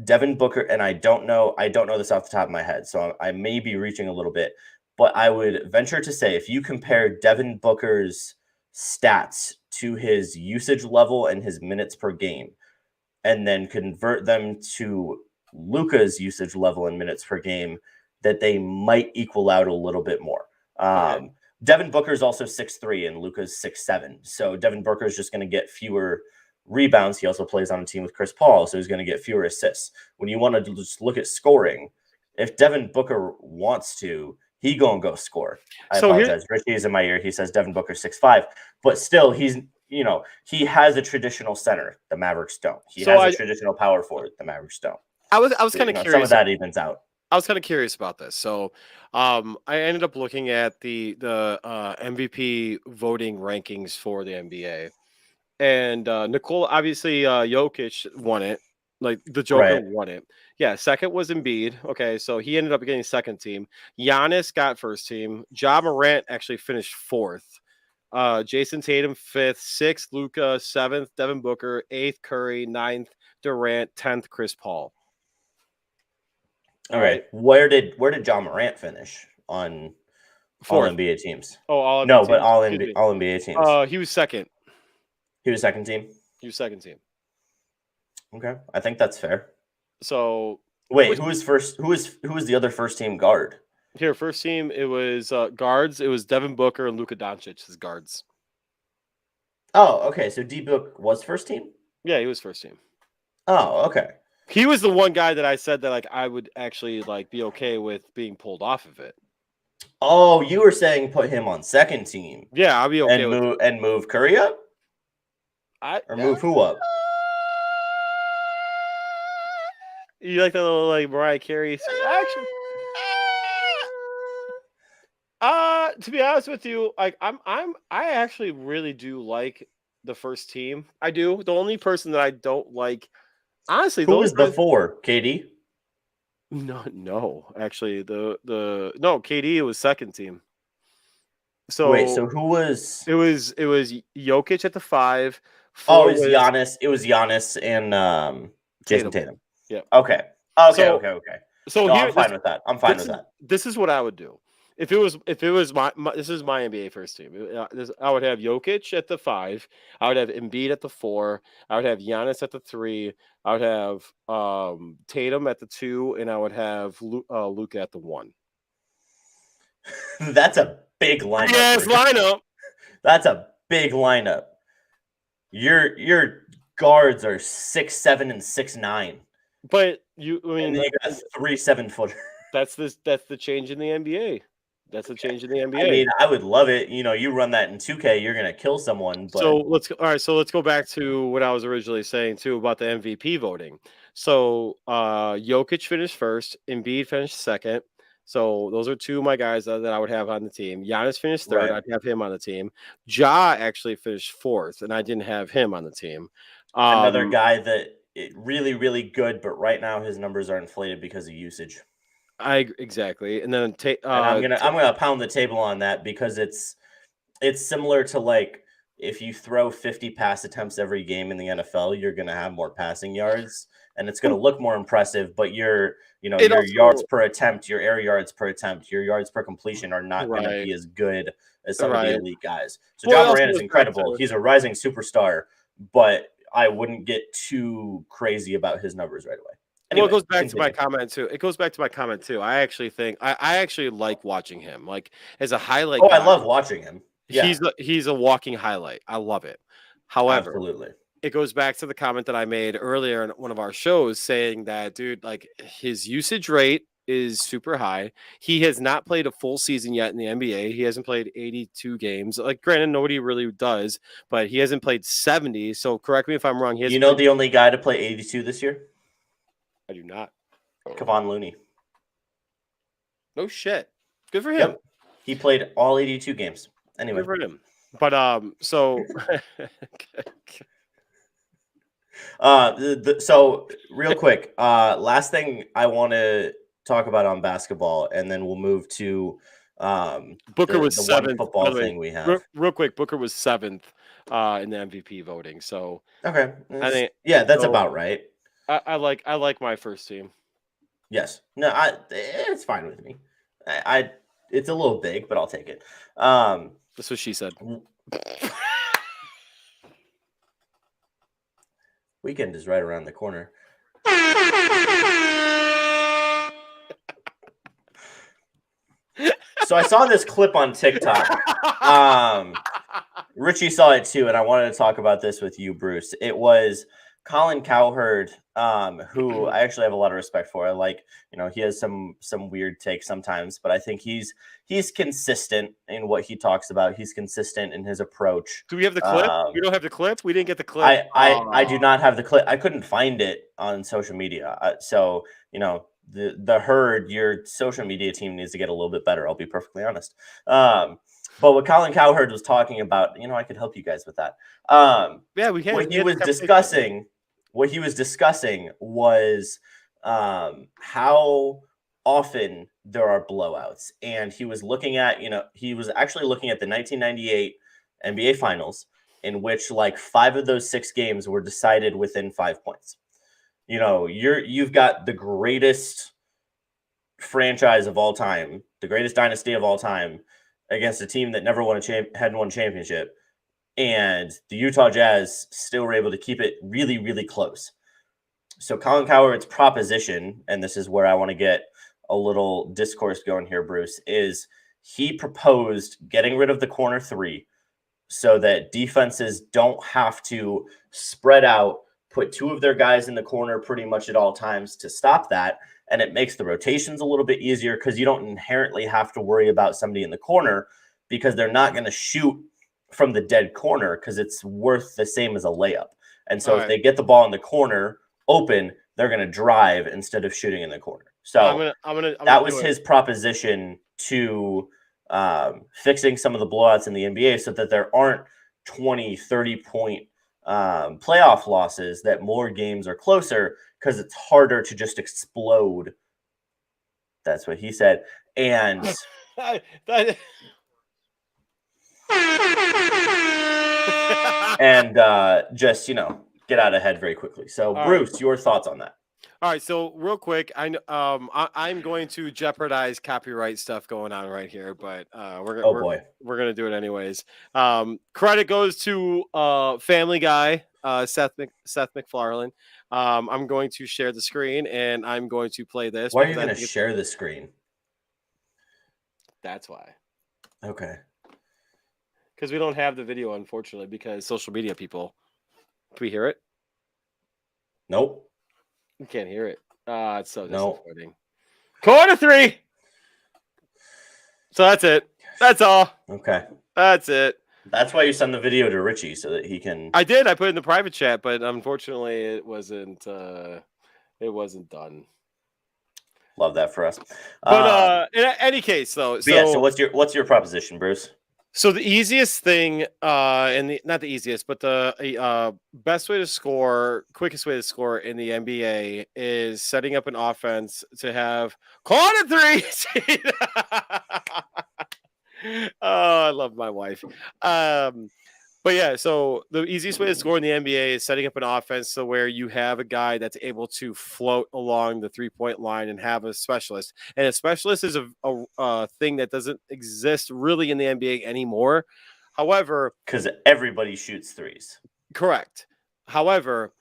Devin Booker, and I don't know this off the top of my head, so I may be reaching a little bit, but I would venture to say if you compare Devin Booker's stats to his usage level and his minutes per game, and then convert them to Luka's usage level and minutes per game, that they might equal out a little bit more. Devin Booker is also 6'3" and Luka's 6'7". So Devin Booker is just going to get fewer rebounds. He also plays on a team with Chris Paul, so he's going to get fewer assists. When you want to just look at scoring, if Devin Booker wants to, he going to go score. I apologize. Richie is in my ear. He says Devin Booker 6'5", but still he has a traditional center. The Mavericks don't. He has a traditional power forward. The Mavericks don't. I was kind of curious. Some of that evens out. I was kind of curious about this. So I ended up looking at the MVP voting rankings for the NBA. And Nikola, obviously, Jokic won it. Like, the Joker won it. Yeah, second was Embiid. Okay, so he ended up getting second team. Giannis got first team. Ja Morant actually finished fourth. Jason Tatum 5th. 6th, Luka. 7th, Devin Booker. 8th, Curry. 9th, Durant. 10th, Chris Paul. All right. Where did Ja Morant finish on all NBA teams? Oh, all NBA teams. But all NBA teams. He was second. He was second team. He was second team. Okay, I think that's fair. So wait, who was first? Who was the other first team guard? Here, first team, it was guards. It was Devin Booker and Luka Doncic as guards. Oh, okay. So D-Book was first team? Yeah, he was first team. Oh, okay. He was the one guy that I said that like I would actually like be okay with being pulled off of it. Oh, you were saying put him on second team Yeah, I'd be okay and with move Curry up, or move who up? You like the little like Mariah Carey action? To be honest with you, like I actually really do like the first team. I do. The only person that I don't like, honestly, Who was the 4? KD? no, actually, no, KD was second team. Wait, So so who was? it was Jokic at the 5. Oh, 4 it was was Giannis. It was Giannis and Jason Tatum. Yeah. Okay. So No, here, I'm fine with that. I'm fine with that. This is what I would do. If it was my this is my NBA first team. I would have Jokic at the 5. I would have Embiid at the 4. I would have Giannis at the 3. I would have Tatum at the 2, and I would have Luka at the 1. That's a big lineup. Yes, lineup. That's a big lineup. Your guards are 6'7" and 6'9". But you got 3 7-footers. That's the change in the NBA. That's the change in the NBA. I mean, I would love it. You run that in 2K, you're gonna kill someone. But So let's go back to what I was originally saying too about the MVP voting. So Jokic finished first, Embiid finished second. So those are two of my guys that I would have on the team. Giannis finished third. Right. I'd have him on the team. Ja actually finished fourth, and I didn't have him on the team. Another guy that really, really good, but right now his numbers are inflated because of usage. Exactly, and then I'm gonna pound the table on that because it's similar to like if you throw 50 pass attempts every game in the NFL, you're gonna have more passing yards, and it's gonna look more impressive. But your yards per attempt, your air yards per attempt, your yards per completion are not gonna be as good as some of the elite guys. So Ja Moran is incredible. He's a rising superstar, but I wouldn't get too crazy about his numbers right away. Anyway, well, it goes back to my comment too. It goes back to my comment too. I actually think I actually like watching him, like as a highlight. Oh, guy, I love watching him. Yeah. He's a walking highlight. I love it. However, absolutely, it goes back to the comment that I made earlier in one of our shows, saying that dude, like his usage rate is super high. He has not played a full season yet in the NBA. He hasn't played 82 games. Like, granted, nobody really does, but he hasn't played 70. So correct me if I'm wrong. The only guy to play 82 this year? I do not. Kevon Looney. No shit. Good for him. Yep. He played all 82 games. Anyway. Good for him. But so so real quick, last thing I want to talk about on basketball, and then we'll move to Booker was the 7th football thing we have. Real quick, Booker was 7th in the MVP voting. So okay, I think that's about right. I like my first team. Yes, no, it's fine with me. It's a little big, but I'll take it. That's what she said. Weekend is right around the corner. So I saw this clip on TikTok. Richie saw it too, and I wanted to talk about this with you, Bruce. It was Colin Cowherd, who I actually have a lot of respect for. I like, he has some weird takes sometimes, but I think he's consistent in what he talks about. He's consistent in his approach. Do we have the clip? We don't have the clip. We didn't get the clip. I do not have the clip. I couldn't find it on social media. So the herd, your social media team needs to get a little bit better. I'll be perfectly honest. But what Colin Cowherd was talking about, I could help you guys with that. Yeah, we can. What he was discussing was how often there are blowouts, and he was looking at, he was actually looking at the 1998 NBA Finals, in which like 5 of those 6 games were decided within 5 points. You've got the greatest franchise of all time, the greatest dynasty of all time, against a team that never hadn't won a championship, and the Utah Jazz still were able to keep it really, really close. So Colin Cowherd's proposition, and this is where I want to get a little discourse going here, Bruce, is he proposed getting rid of the corner 3 so that defenses don't have to spread out, put 2 of their guys in the corner pretty much at all times to stop that. And it makes the rotations a little bit easier because you don't inherently have to worry about somebody in the corner because they're not going to shoot from the dead corner because it's worth the same as a layup. And so if they get the ball in the corner open, they're going to drive instead of shooting in the corner. So that was his proposition to fixing some of the blowouts in the NBA so that there aren't 20, 30 point playoff losses, that more games are closer because it's harder to just explode. That's what he said. And just, get out ahead very quickly. So Bruce, your thoughts on that? All right, so real quick, I'm going to jeopardize copyright stuff going on right here, but we're gonna do it anyways. Credit goes to Family Guy, Seth MacFarlane. I'm going to share the screen and I'm going to play this. Why are you going to share the screen? That's why. Okay. Because we don't have the video, unfortunately, because social media people. Can we hear it? Nope. You can't hear it. It's so disappointing. Quarter 3. So that's it. That's all. Okay. That's it. That's why you send the video to Richie so that he can. I did. I put it in the private chat, but unfortunately, it wasn't done. Love that for us. But in any case, though. So what's your proposition, Bruce? So the easiest thing, not the easiest, but the best way to score, quickest way to score in the NBA is setting up an offense to have quarter 3. Oh, I love my wife. But yeah, so the easiest way to score in the NBA is setting up an offense so where you have a guy that's able to float along the 3-point line and have a specialist. And a specialist is a thing that doesn't exist really in the NBA anymore. However, because everybody shoots threes. Correct. However,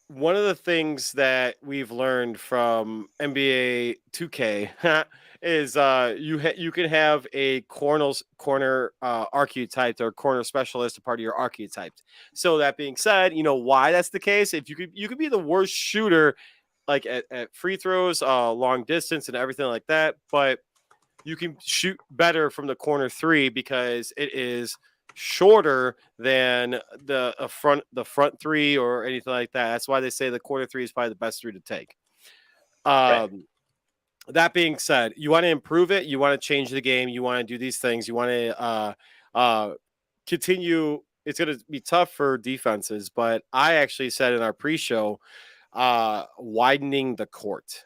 one of the things that we've learned from NBA 2K is you can have a corner archetype or corner specialist a part of your archetype. So that being said, why that's the case. If you could be the worst shooter, like at free throws, long distance, and everything like that, but you can shoot better from the corner 3 because it is shorter than the front 3 or anything like that. That's why they say the corner 3 is probably the best 3 to take. Right. That being said, you want to improve it. You want to change the game. You want to do these things. You want to continue. It's going to be tough for defenses, but I actually said in our pre-show, widening the court.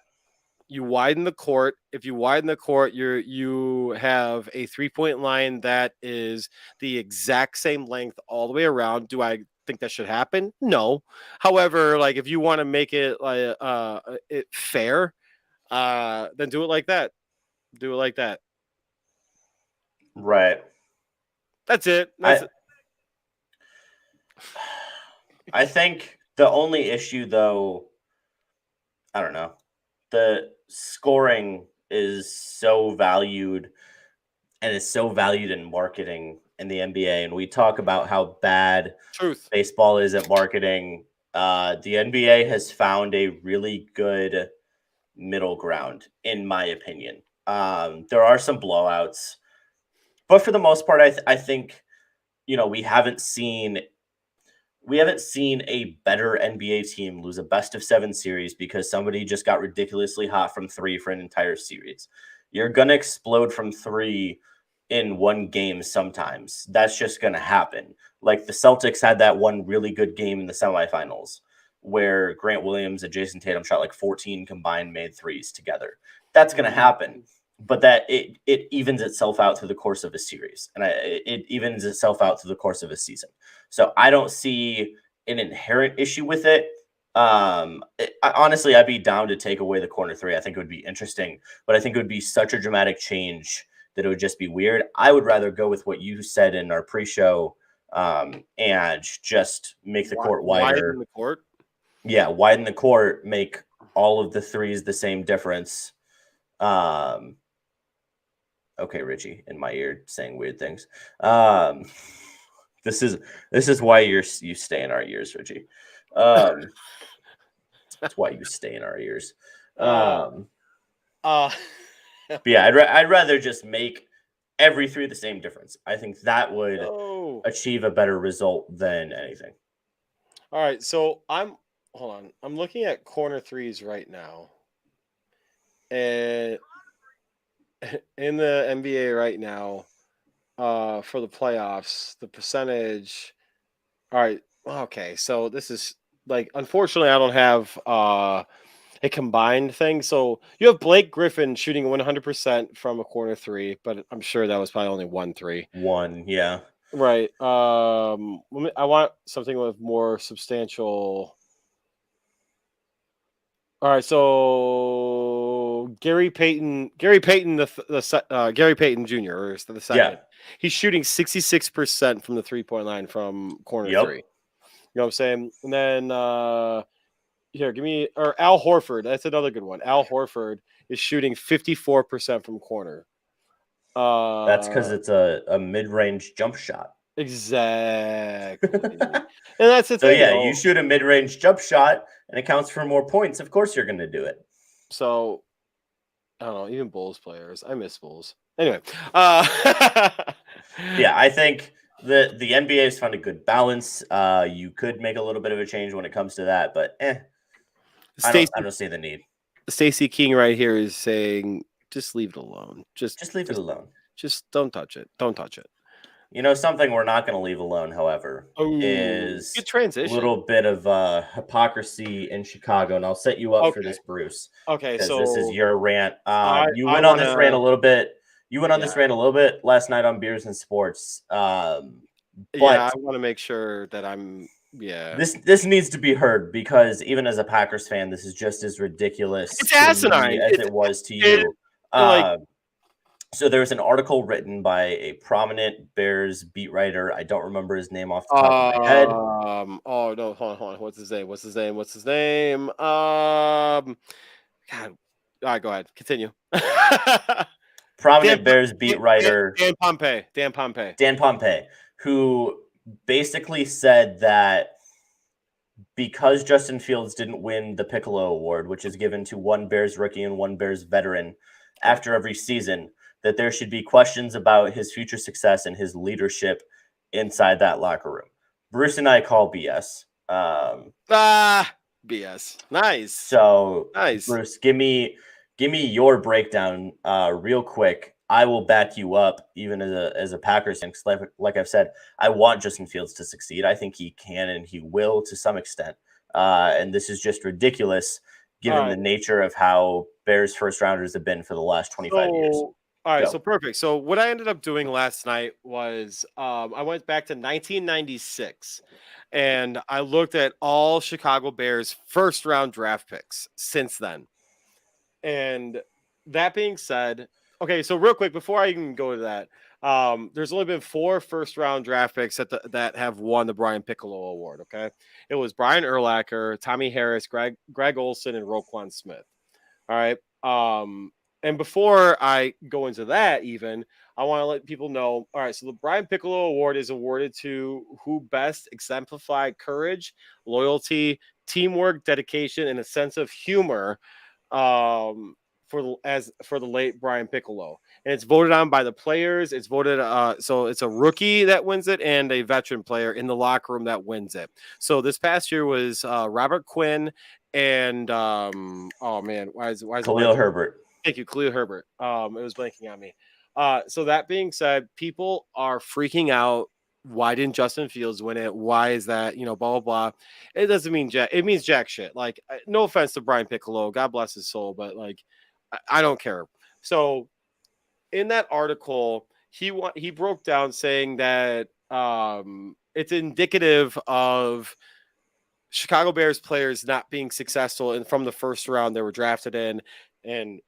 You widen the court. If you widen the court, you have a 3-point line that is the exact same length all the way around. Do I think that should happen? No. However, like if you want to make it it fair, then do it like that. Do it like that. Right. That's it. I think the only issue, though, I don't know. The scoring is so valued and is so valued in marketing in the NBA. And we talk about how bad baseball is at marketing. The NBA has found a really good middle ground, in my opinion. There are some blowouts, but for the most part, I think, we haven't seen a better NBA team lose a best-of-7 series because somebody just got ridiculously hot from 3 for an entire series. You're going to explode from 3 in one game sometimes. That's just going to happen. Like the Celtics had that one really good game in the semifinals where Grant Williams and Jason Tatum shot like 14 combined made threes together. That's going to happen. But that it evens itself out through the course of a series, and it evens itself out through the course of a season. So I don't see an inherent issue with it. Honestly, I'd be down to take away the corner 3. I think it would be interesting, but I think it would be such a dramatic change that it would just be weird. I would rather go with what you said in our pre-show and just make the court wider. Widen the court? Yeah, widen the court, make all of the threes the same difference. Okay, Richie, in my ear saying weird things. This is why you stay in our ears, Richie. That's why you stay in our ears. Uh, uh, But yeah, I'd rather just make every three the same difference. I think that would no. achieve a better result than anything. All right, so hold on. I'm looking at corner threes right now. And in the NBA right now, for the playoffs, the percentage. All right, okay. So this is like, unfortunately, I don't have a combined thing. So you have Blake Griffin shooting 100% from a corner three, but I'm sure that was probably only 1 3. One, yeah. Right. I want something with more substantial. All right, so Gary Payton, Gary Payton, Gary Payton Jr. or is the second. Yeah. He's shooting 66% from the 3-point line from corner Yep. three. You know what I'm saying? And then here, give me Al Horford. That's another good one. Al Horford is shooting 54% from corner. That's because it's a mid-range jump shot. Exactly. And that's the So thing, yeah, though. you shoot a mid-range jump shot and it counts for more points. Of course you're going to do it. So I don't know, even Bulls players. I miss Bulls. Anyway, yeah, I think the NBA has found a good balance. You could make a little bit of a change when it comes to that, but I don't see the need. Stacey King right here is saying, just leave it alone. Just leave it alone. Just don't touch it. Don't touch it. You know, something we're not going to leave alone, however, is good transition. A little bit of hypocrisy in Chicago, and I'll set you up for this, Bruce. Okay, so this is your rant. You I went on this rant a little bit. You went on this rant a little bit last night on Beers and Sports. But I want to make sure that I'm. Yeah, this needs to be heard, because even as a Packers fan, this is just as ridiculous it's asinine as it was to you. So there's an article written by a prominent Bears beat writer. I don't remember his name off the top of my head. Oh no, hold on. What's his name? God. All right, go ahead. Continue. Prominent Bears beat writer Dan Pompei. Dan Pompei, who basically said that because Justin Fields didn't win the Piccolo Award, which is given to one Bears rookie and one Bears veteran after every season, that there should be questions about his future success and his leadership inside that locker room. Bruce and I call BS. BS. Nice. So nice. Bruce, give me your breakdown real quick. I will back you up, even as a Packers fan. Like I've said, I want Justin Fields to succeed. I think he can and he will to some extent. And this is just ridiculous, given the nature of how Bears first rounders have been for the last 25 years. All right, so perfect. So what I ended up doing last night was I went back to 1996, and I looked at all Chicago Bears first round draft picks since then. And that being said, okay, so real quick before I even go to that, there's only been 4 first round draft picks that have won the Brian Piccolo Award. Okay, it was Brian Urlacher, Tommy Harris, Greg Olson, and Roquan Smith. All right. And before I go into that, even, I want to let people know. All right, so the Brian Piccolo Award is awarded to who best exemplified courage, loyalty, teamwork, dedication, and a sense of humor for the late Brian Piccolo. And it's voted on by the players. It's voted so it's a rookie that wins it and a veteran player in the locker room that wins it. So this past year was Robert Quinn and oh man, why is Khalil Herbert. Thank you, Khalil Herbert. It was blanking on me. So that being said, people are freaking out. Why didn't Justin Fields win it? Why is that? Blah, blah, blah. It doesn't mean jack. It means jack shit. Like, no offense to Brian Piccolo. God bless his soul. But, like, I don't care. So in that article, he broke down saying that it's indicative of Chicago Bears players not being successful and from the first round they were drafted in. And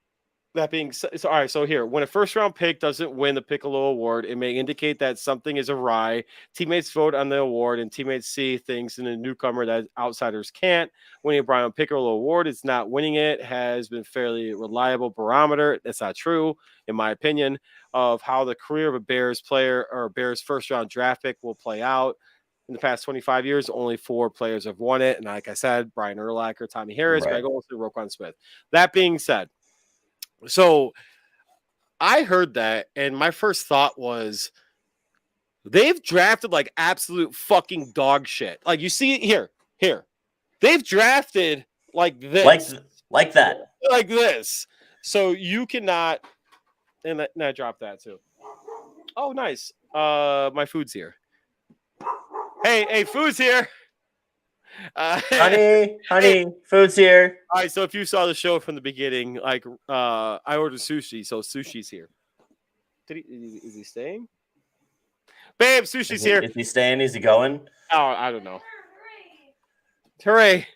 that being so, all right, so here, when a first-round pick doesn't win the Piccolo Award, it may indicate that something is awry. Teammates vote on the award, and teammates see things in a newcomer that outsiders can't. Winning a Brian Piccolo Award is not winning it has been fairly reliable barometer. That's not true, in my opinion, of how the career of a Bears player or Bears first-round draft pick will play out. in the past 25 years, only 4 players have won it. And like I said, Brian Urlacher, Tommy Harris, Right. Greg Olsen, Roquan Smith. That being said, so I heard that, and my first thought was they've drafted like absolute fucking dog shit. Like you see it here. They've drafted like this. Like that. Like this. So you cannot, and I dropped that too. Oh, nice. My food's here. Hey, food's here. Honey, food's here. All right, so if you saw the show from the beginning, like I ordered sushi, so sushi's here. Is he staying? Babe, sushi's here. Is he staying? Is he going? Oh, I don't know. Hooray.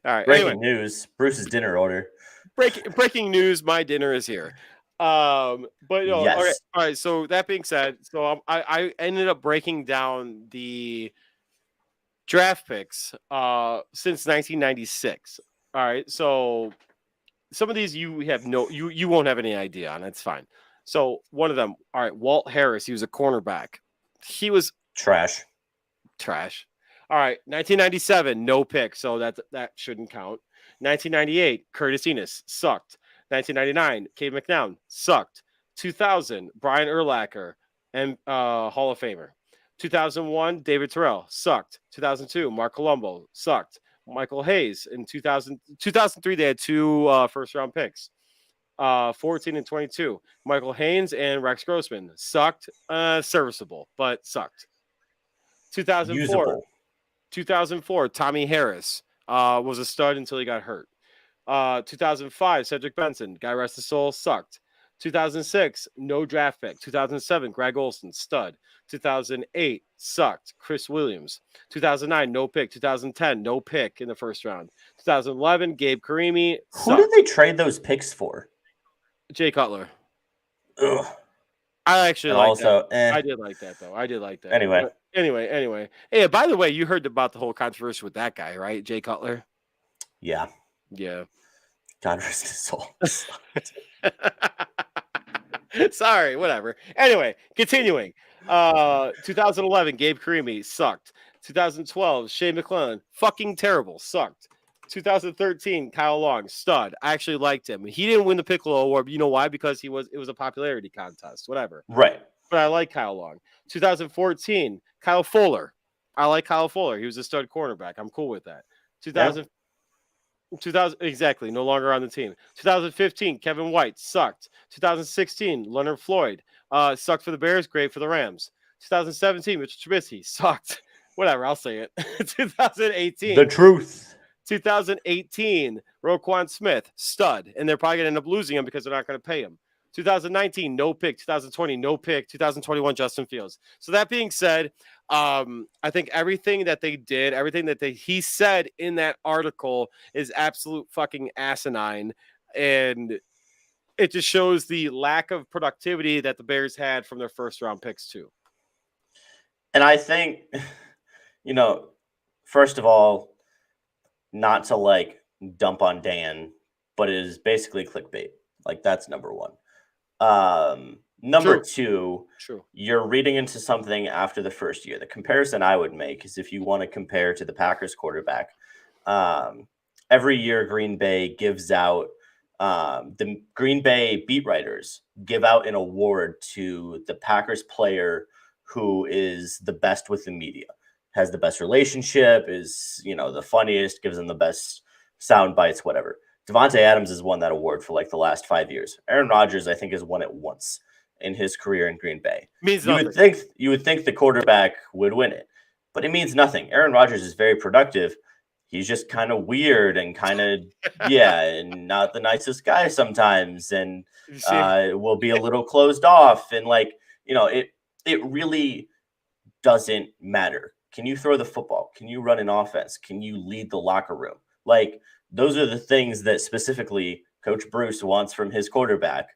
All right. Breaking news. Bruce's dinner order. Breaking news, my dinner is here. But no, yes. Okay, all right. So that being said, so I ended up breaking down the draft picks since 1996. All right. So some of these you won't have any idea on. That's fine. So one of them, all right, Walt Harris, he was a cornerback. He was trash. All right, 1997, no pick, so that shouldn't count. 1998, Curtis Enos, sucked. 1999, Cade McNown, sucked. 2000, Brian Urlacher, and Hall of Famer. 2001, David Terrell, sucked. 2002, Mark Colombo, sucked. Michael Hayes in 2003, they had 2 first-round picks. 14 and 22, Michael Haynes and Rex Grossman, sucked. Serviceable, but sucked. 2004, Tommy Harris was a stud until he got hurt. 2005, Cedric Benson, guy rest his soul, sucked. 2006, no draft pick. 2007, Greg Olsen, stud. 2008, sucked. Chris Williams. 2009, no pick. 2010, no pick in the first round. 2011, Gabe Karimi. Who did they trade those picks for? Jay Cutler. Ugh. I actually like that. Eh. I did like that, though. Anyway. Anyway. Hey, by the way, you heard about the whole controversy with that guy, right? Jay Cutler? Yeah. God rest his soul. Sorry, whatever. Anyway, continuing. 2011, Gabe Karimi, sucked. 2012, Shea McClellan, fucking terrible, sucked. 2013, Kyle Long, stud. I actually liked him. He didn't win the Piccolo Award, but you know why? Because it was a popularity contest, whatever. Right. But I like Kyle Long. 2014, Kyle Fuller. I like Kyle Fuller. He was a stud cornerback. I'm cool with that. 2000, exactly, no longer on the team. 2015, Kevin White, sucked. 2016, Leonard Floyd, sucked for the Bears, great for the Rams. 2017, Mitchell Trubisky, sucked. Whatever, I'll say it. 2018. The truth. 2018, Roquan Smith, stud. And they're probably going to end up losing him because they're not going to pay him. 2019, no pick. 2020, no pick. 2021, Justin Fields. So that being said, I think everything that they did, everything that he said in that article is absolute fucking asinine. And it just shows the lack of productivity that the Bears had from their first round picks too. And I think, first of all, not to like dump on Dan, but it is basically clickbait. Like that's number one. Number two, you're reading into something after the first year. The comparison I would make is if you want to compare to the Packers quarterback, every year Green Bay gives out, the Green Bay beat writers give out an award to the Packers player who is the best with the media, has the best relationship, is, the funniest, gives them the best sound bites, whatever. Devontae Adams has won that award for like the last 5 years. Aaron Rodgers, I think, has won it once in his career in Green Bay. You would think the quarterback would win it, but it means nothing. Aaron Rodgers is very productive. He's just kind of weird and kind of, and not the nicest guy sometimes, and will be a little closed off. And it really doesn't matter. Can you throw the football? Can you run an offense? Can you lead the locker room? Like, those are the things that specifically Coach Bruce wants from his quarterback.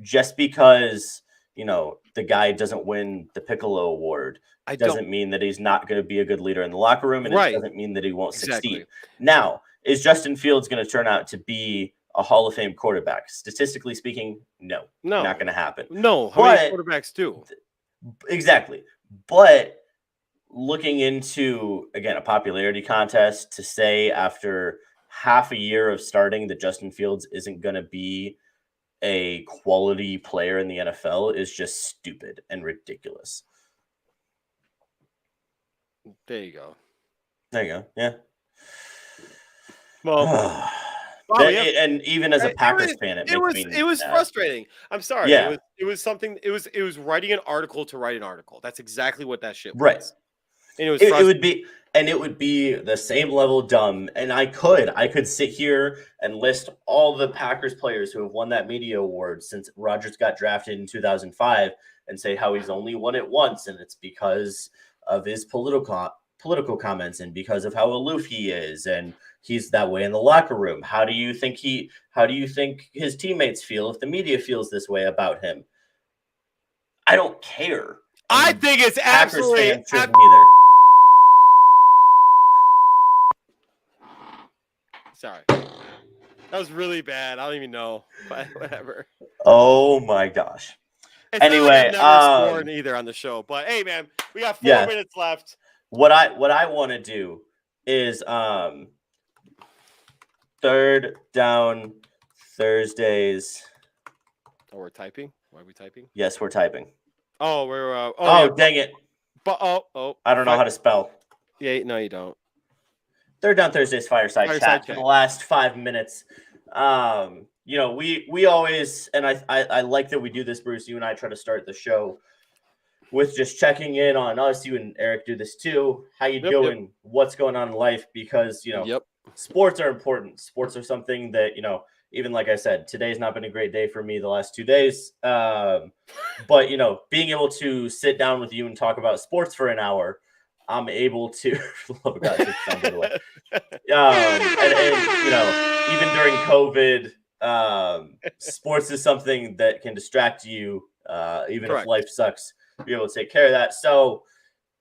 Just because, the guy doesn't win the Piccolo Award doesn't mean that he's not going to be a good leader in the locker room, and it doesn't mean that he won't succeed. Now, is Justin Fields going to turn out to be a Hall of Fame quarterback? Statistically speaking, no, not going to happen. No, how many quarterbacks do? Exactly. But looking into, again, a popularity contest to say after half a year of starting that Justin Fields isn't going to be a quality player in the NFL is just stupid and ridiculous. There you go. There you go. Yeah. Well, and even as a Packers fan, it was frustrating. I'm sorry. Yeah. It was something. It was writing an article to write an article. That's exactly what that shit was. Right. And it would be the same level dumb. And I could sit here and list all the Packers players who have won that media award since Rodgers got drafted in 2005 and say how he's only won it once, and it's because of his political comments and because of how aloof he is, and he's that way in the locker room. How do you think his teammates feel if the media feels this way about him? I don't care. I think it's absolutely either. Sorry. That was really bad. I don't even know, but whatever. Oh my gosh. It's anyway, never scored either on the show, but hey, man, we got 4 minutes left. What I want to do is third down Thursdays. Oh, we're typing. Why are we typing? Yes, we're typing. Oh, we're. Dang it! But I don't know how to spell. Yeah, no, you don't. Third down Thursdays Fireside chat for the last 5 minutes. We always, and I like that we do this, Bruce. You and I try to start the show with just checking in on us. You and Eric do this too. How you doing? Yep. What's going on in life? Because sports are important. Sports are something that even like I said, today's not been a great day for me the last 2 days. But being able to sit down with you and talk about sports for an hour, I'm able to. Oh God, this sounded away. Even during COVID, sports is something that can distract you, even Correct. If life sucks. Be able to take care of that. So,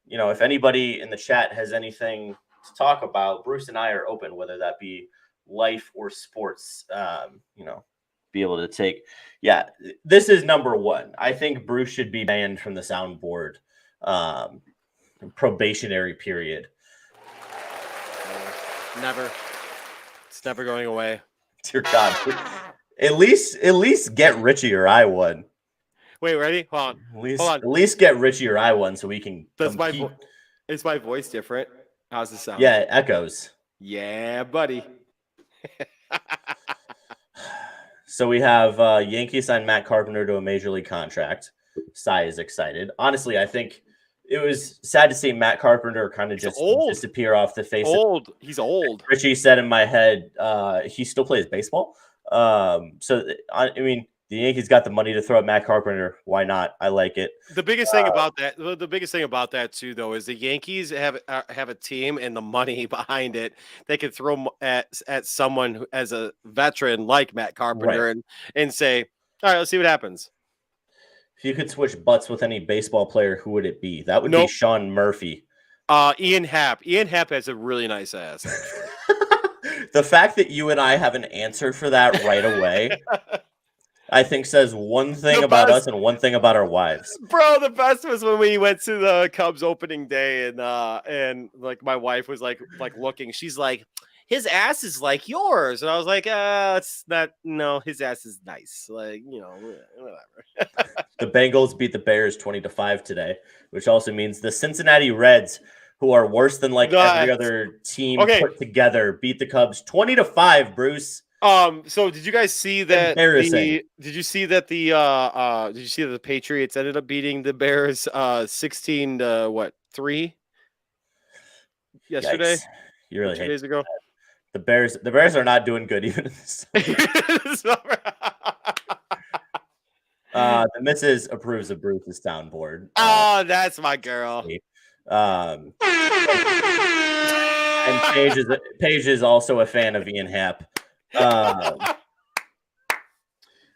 if anybody in the chat has anything to talk about, Bruce and I are open, whether that be life or sports. Be able to take. Yeah, this is number one. I think Bruce should be banned from the soundboard. Probationary period. Never. It's never going away. Dear God. At least get Richie or I one. Wait, ready? Hold on. At least get Richie or I one so we can Is my voice different? How's the sound? Yeah, it echoes. Yeah, buddy. So we have Yankees signed Matt Carpenter to a major league contract. Cy is excited. Honestly, I think it was sad to see Matt Carpenter kind of just disappear off the face. He's old. Richie said in my head, he still plays baseball. The Yankees got the money to throw at Matt Carpenter. Why not? I like it. The biggest thing about that too, though, is the Yankees have a team and the money behind it. They could throw at someone who, as a veteran like Matt Carpenter, right, and say, "All right, let's see what happens." If you could switch butts with any baseball player, who would it be? That would be Sean Murphy. Ian Happ. Ian Happ has a really nice ass. The fact that you and I have an answer for that right away, I think says one thing about us and one thing about our wives. Bro, the best was when we went to the Cubs opening day and like my wife was like looking. She's like, his ass is like yours. And I was like, it's not. No, his ass is nice. Like, whatever. The Bengals beat the Bears 20-5 today, which also means the Cincinnati Reds, who are worse than every other team put together, beat the Cubs 20-5, Bruce. So did you guys see that? Did you see that the Patriots ended up beating the Bears 16-3 yesterday? Yikes. You really 2 days ago. The Bears are not doing good even in this. The missus approves of Bruce's soundboard. That's my girl. And Paige is also a fan of Ian Happ.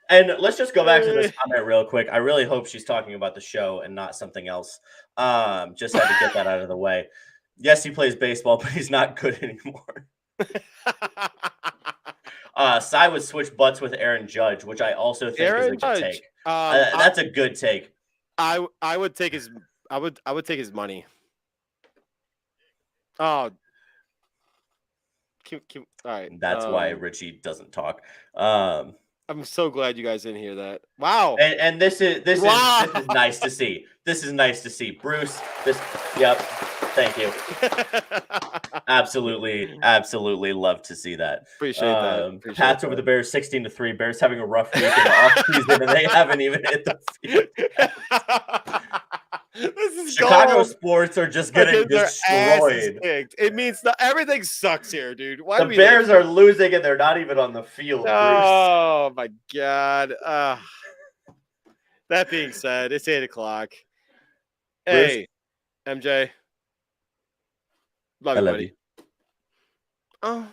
And let's just go back to this comment real quick. I really hope she's talking about the show and not something else. Just had to get that out of the way. Yes, he plays baseball, but he's not good anymore. Cy would switch butts with Aaron Judge, which I also think is a good take. That's a good take. I would take his money. Oh, all right. That's why Richie doesn't talk. I'm so glad you guys didn't hear that. Wow. And this is Wow. nice to see. This is nice to see. Bruce, yep. Thank you. Absolutely love to see that. Appreciate that. Pats over the Bears 16-3. Bears having a rough week in the offseason, and they haven't even hit the field. This is Chicago gold. sports are just getting destroyed. It means everything sucks here, dude. Why the Bears are losing, and they're not even on the field. Oh my god. That being said, it's 8:00. Hey, MJ. Love you, buddy. You. Oh.